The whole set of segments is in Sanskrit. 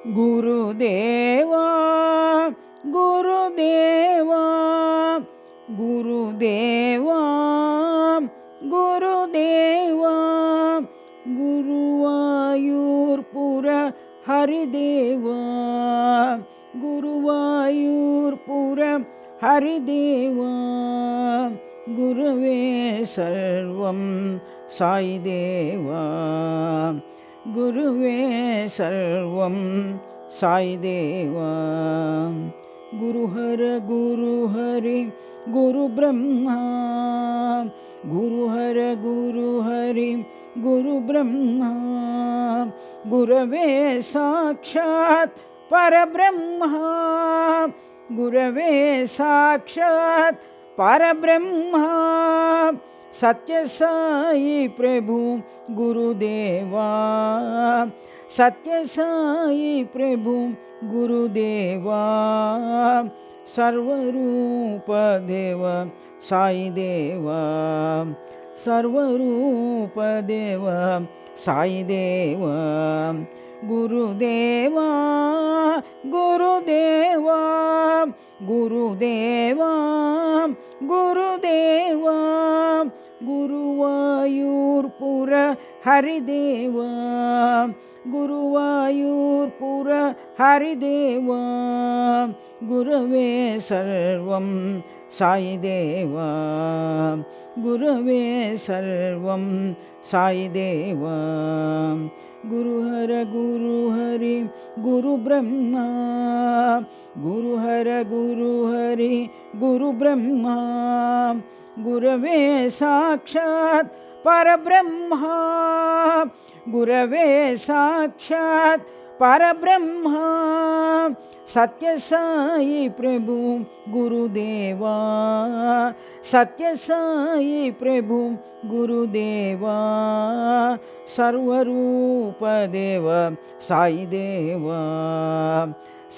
गुरुदेवा गुरुदेवा गुरुदेवा गुरुदेवा गुरुवायूर्पुर हरिदेवा गुरुवायूर्पुर हरिदेवा गुरवे सर्वं साईदेवा गुरुवे सर्वं साईदेवा गुरुहर गुरुहरि गुरुब्रह्मा गुरुहर गुरुहरि गुरुब्रह्मा गुरवे साक्षात् परब्रह्मा गुरवे साक्षात् परब्रह्मा सत्य साई प्रभु गुरुदेवा सत्य साई प्रभु गुरुदेवा सर्वरूप देव साई देवा सर्वरूप देव साई देवा गुरुदेवा गुरुदेवा गुरुदेवा गुरुदेवा गुरुवायूर्पुर हरिदेवा गुरुवायूर्पुर हरिदेवा गुरवे सर्वं साईदेवा गुरवे सर्वं साईदेवा गुरुहर गुरुहरि गुरुब्रह्मा गुरुहर गुरुहरि गुरुब्रह्मा गुरवे साक्षात् परब्रह्मा गुरवे साक्षात् परब्रह्मा सत्य साई प्रभु गुरुदेवा सत्य साई प्रभु गुरुदेवा सर्वरूप देव साई देवा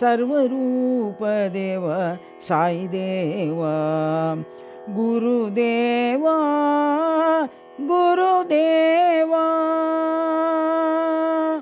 सर्वरूप देव साई देवा